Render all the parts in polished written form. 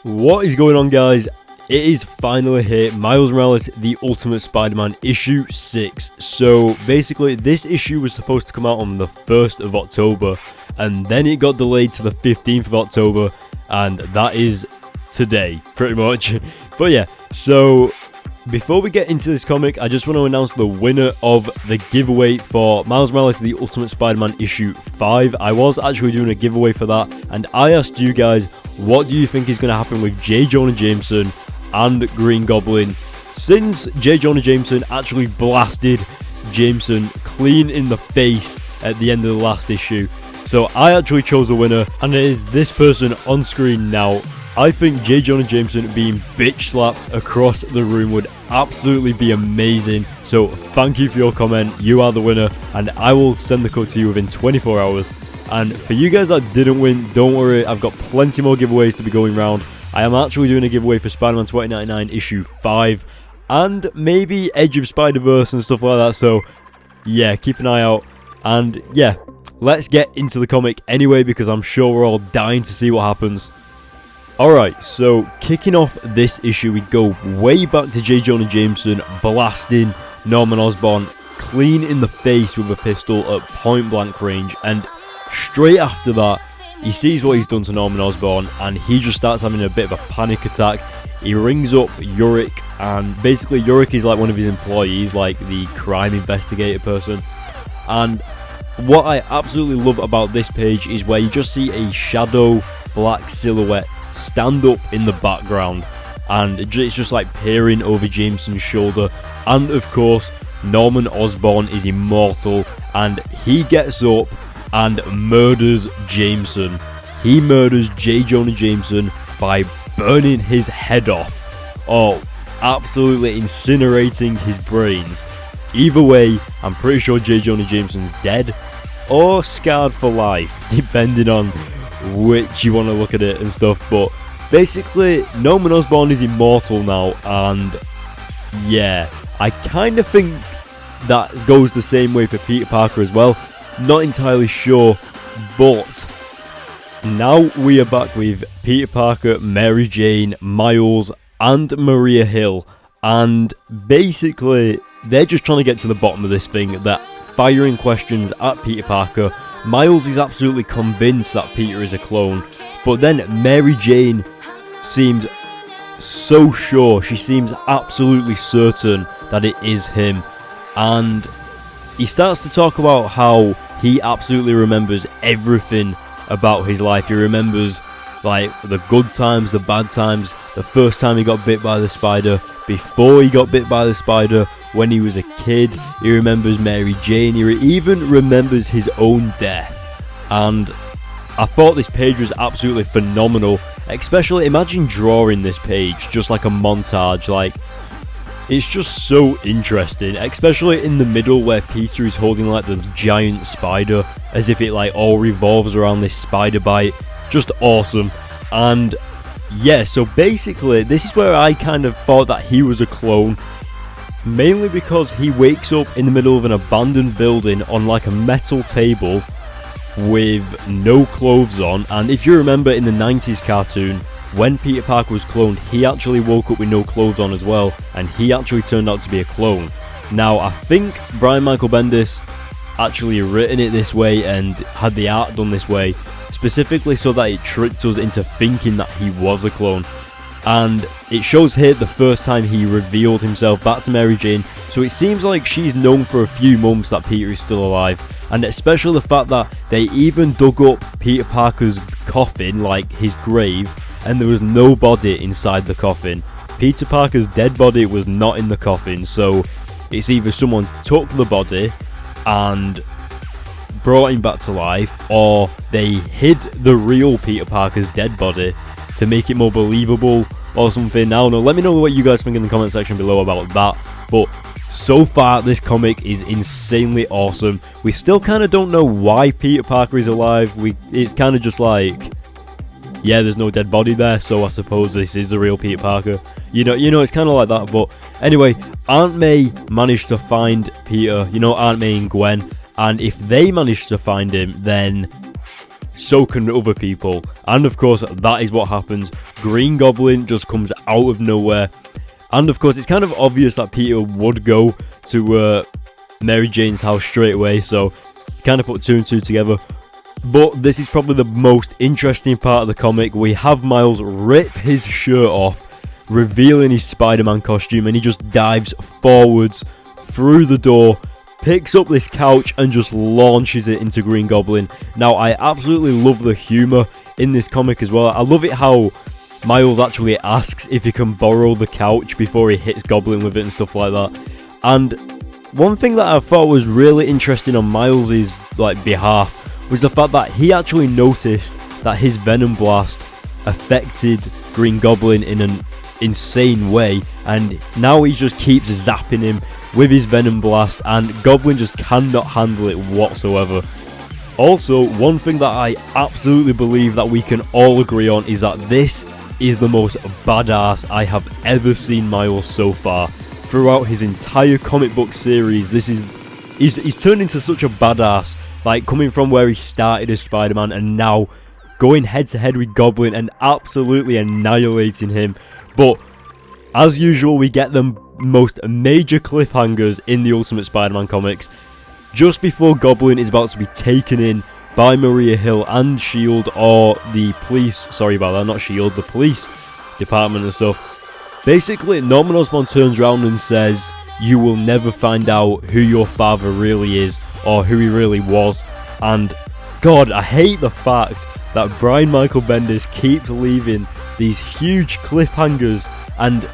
What is going on, guys? It is finally here, Miles Morales The Ultimate Spider-Man issue 6. So basically this issue was supposed to come out on the 1st of October and then it got delayed to the 15th of October, and that is today pretty much. But yeah, so before we get into this comic, I just want to announce the winner of the giveaway for Miles Morales The Ultimate Spider-Man issue 5. I was actually doing a giveaway for that, and I asked you guys, what do you think is going to happen with J. Jonah Jameson and Green Goblin, since J. Jonah Jameson actually blasted Jameson clean in the face at the end of the last issue. So I actually chose a winner, and it is this person on screen now. I think J. Jonah Jameson being bitch slapped across the room would absolutely be amazing. So thank you for your comment, you are the winner, and I will send the code to you within 24 hours. And for you guys that didn't win, don't worry, I've got plenty more giveaways to be going around. I am actually doing a giveaway for Spider-Man 2099 issue 5, and maybe Edge of Spider-Verse and stuff like that, so yeah, keep an eye out. And yeah, let's get into the comic anyway, because I'm sure we're all dying to see what happens. Alright, so kicking off this issue, we go way back to J. Jonah Jameson blasting Norman Osborn clean in the face with a pistol at point blank range, and straight after that, he sees what he's done to Norman Osborn and he just starts having a bit of a panic attack. He rings up Yurik, and basically Yurik is like one of his employees, like the crime investigator person. And what I absolutely love about this page is where you just see a shadow black silhouette stand up in the background, and it's just like peering over Jameson's shoulder. And of course Norman Osborn is immortal, and he gets up and murders Jameson. He murders J. Jonah Jameson by burning his head off, or absolutely incinerating his brains. Either way, I'm pretty sure J. Jonah Jameson's dead or scarred for life, depending on which you want to look at it and stuff. But basically Norman Osborn is immortal now, and yeah, I kind of think that goes the same way for Peter Parker as well. Not entirely sure, but now we are back with Peter Parker, Mary Jane, Miles and Maria Hill, and basically they're just trying to get to the bottom of this thing. They're firing questions at Peter Parker. Miles is absolutely convinced that Peter is a clone, but then Mary Jane seems so sure, she seems absolutely certain that it is him, and he starts to talk about how he absolutely remembers everything about his life. He remembers like the good times, the bad times, the first time he got bit by the spider, before he got bit by the spider, when he was a kid. He remembers Mary Jane, he even remembers his own death. And I thought this page was absolutely phenomenal, especially imagine drawing this page just like a montage. Like, it's just so interesting, especially in the middle where Peter is holding like the giant spider, as if it like all revolves around this spider bite. Just awesome. And yeah, so basically this is where I kind of thought that he was a clone, mainly because he wakes up in the middle of an abandoned building on like a metal table with no clothes on. And if you remember in the 90s cartoon, when Peter Parker was cloned, he actually woke up with no clothes on as well, and he actually turned out to be a clone. Now, I think Brian Michael Bendis actually written it this way and had the art done this way, specifically so that it tricked us into thinking that he was a clone. And it shows here the first time he revealed himself back to Mary Jane, so it seems like she's known for a few months that Peter is still alive. And especially the fact that they even dug up Peter Parker's coffin, like his grave, and there was no body inside the coffin. Peter Parker's dead body was not in the coffin, so it's either someone took the body and brought him back to life, or they hid the real Peter Parker's dead body to make it more believable or something. I don't know, let me know what you guys think in the comment section below about that. But so far this comic is insanely awesome. We still kind of don't know why Peter Parker is alive. It's kind of just like, yeah, there's no dead body there, so I suppose this is the real Peter Parker. You know, it's kind of like that. But anyway, Aunt May managed to find Peter, Aunt May and Gwen, and if they manage to find him, then so can other people. And of course, that is what happens. Green Goblin just comes out of nowhere. And of course, it's kind of obvious that Peter would go to Mary Jane's house straight away, so kind of put 2 and 2 together. But this is probably the most interesting part of the comic. We have Miles rip his shirt off, revealing his Spider-Man costume, and he just dives forwards through the door, picks up this couch and just launches it into Green Goblin. Now, I absolutely love the humour in this comic as well. I love it how Miles actually asks if he can borrow the couch before he hits Goblin with it and stuff like that. And one thing that I thought was really interesting on Miles' behalf was the fact that he actually noticed that his Venom Blast affected Green Goblin in an insane way, and now he just keeps zapping him with his Venom Blast, and Goblin just cannot handle it whatsoever. Also, one thing that I absolutely believe that we can all agree on is that this is the most badass I have ever seen Miles so far. Throughout his entire comic book series, he's turned into such a badass, like coming from where he started as Spider-Man and now going head to head with Goblin and absolutely annihilating him. But as usual, we get the most major cliffhangers in the Ultimate Spider-Man comics. Just before Goblin is about to be taken in by Maria Hill and S.H.I.E.L.D. or the police, sorry about that, not S.H.I.E.L.D., the police department and stuff. Basically, Norman Osborn turns around and says, "You will never find out who your father really is or who he really was." And God, I hate the fact that Brian Michael Bendis keeps leaving these huge cliffhangers, and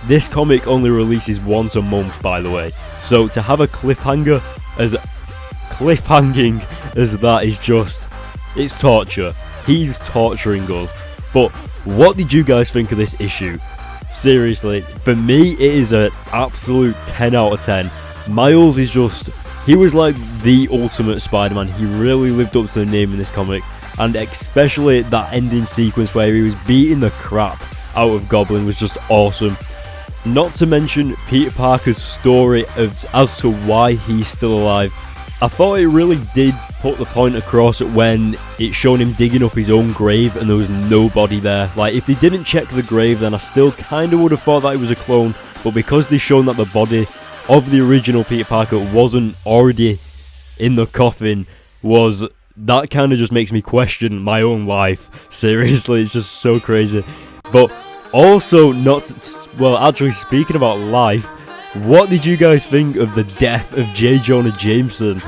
this comic only releases once a month, by the way. So to have a cliffhanger as cliffhanging as that is just, it's torture. He's torturing us. But what did you guys think of this issue? Seriously, for me, it is an absolute 10 out of 10. Miles is just, he was like the ultimate Spider-Man. He really lived up to the name in this comic, and especially that ending sequence where he was beating the crap out of Goblin was just awesome. Not to mention Peter Parker's story as to why he's still alive. I thought it really did put the point across when it showed him digging up his own grave and there was nobody there. Like, if they didn't check the grave, then I still kind of would have thought that it was a clone, but because they've shown that the body of the original Peter Parker wasn't already in the coffin, that kind of just makes me question my own life. Seriously, it's just so crazy. But also, actually speaking about life, what did you guys think of the death of J. Jonah Jameson?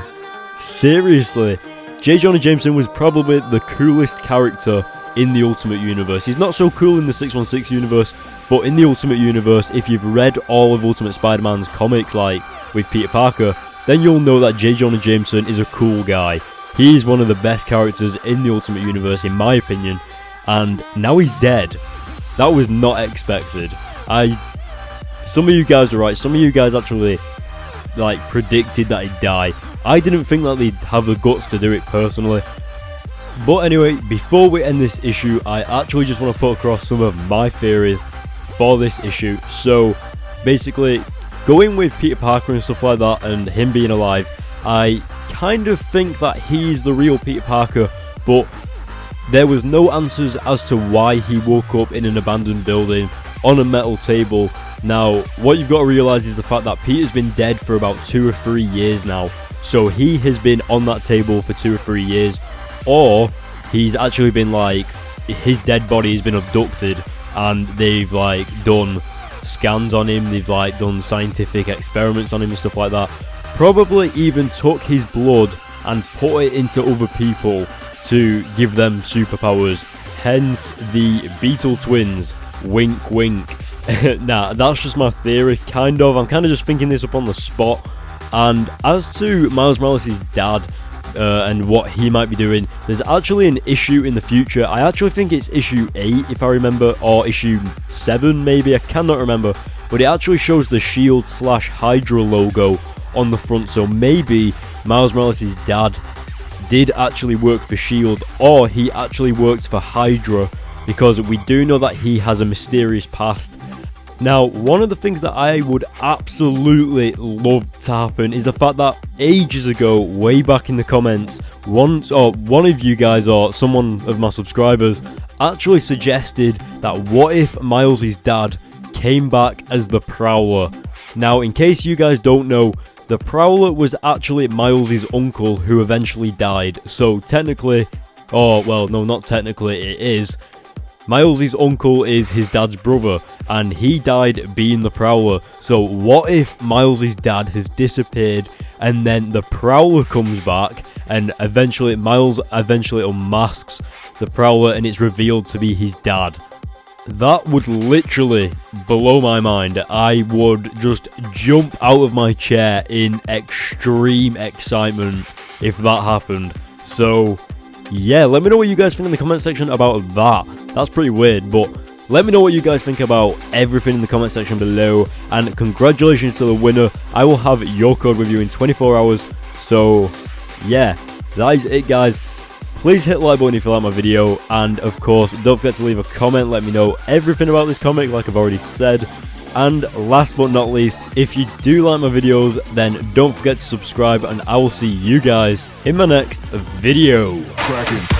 Seriously, J. Jonah Jameson was probably the coolest character in the Ultimate Universe. He's not so cool in the 616 universe, but in the Ultimate Universe, if you've read all of Ultimate Spider-Man's comics, like with Peter Parker, then you'll know that J. Jonah Jameson is a cool guy. He's one of the best characters in the Ultimate Universe, in my opinion, and now he's dead. That was not expected. Some of you guys are right. Some of you guys actually predicted that he'd die. I didn't think that they'd have the guts to do it personally. But anyway, before we end this issue, I actually just want to put across some of my theories for this issue. So basically, going with Peter Parker and stuff like that and him being alive, I kind of think that he's the real Peter Parker, but there was no answers as to why he woke up in an abandoned building on a metal table. Now, what you've got to realise is the fact that Peter's been dead for about 2 or 3 years now. So he has been on that table for 2 or 3 years, or he's actually been his dead body has been abducted and they've done scans on him, they've done scientific experiments on him and stuff like that. Probably even took his blood and put it into other people to give them superpowers. Hence the Beetle twins. Wink, wink. Nah, that's just my theory, kind of. I'm kind of just thinking this up on the spot. And as to Miles Morales' dad and what he might be doing, there's actually an issue in the future. I actually think it's issue 8, if I remember, or issue 7, maybe. I cannot remember. But it actually shows the Shield/Hydra logo on the front. So maybe Miles Morales' dad did actually work for Shield, or he actually worked for Hydra, because we do know that he has a mysterious past. Now, one of the things that I would absolutely love to happen is the fact that ages ago, way back in the comments, one of you guys or someone of my subscribers actually suggested that what if Miles' dad came back as the Prowler. Now, in case you guys don't know, the Prowler was actually Miles' uncle who eventually died. So technically, well, no, not technically, it is. Miles' uncle is his dad's brother, and he died being the Prowler. So what if Miles' dad has disappeared, and then the Prowler comes back, and eventually Miles unmasks the Prowler, and it's revealed to be his dad? That would literally blow my mind. I would just jump out of my chair in extreme excitement if that happened. So yeah, let me know what you guys think in the comment section about that. That's pretty weird, but let me know what you guys think about everything in the comment section below. And congratulations to the winner. I will have your code with you in 24 hours. So yeah, that is it, guys. Please hit the like button if you like my video, and of course don't forget to leave a comment. Let me know everything about this comic like I've already said. And last but not least, if you do like my videos, then don't forget to subscribe, and I will see you guys in my next video. Cracking.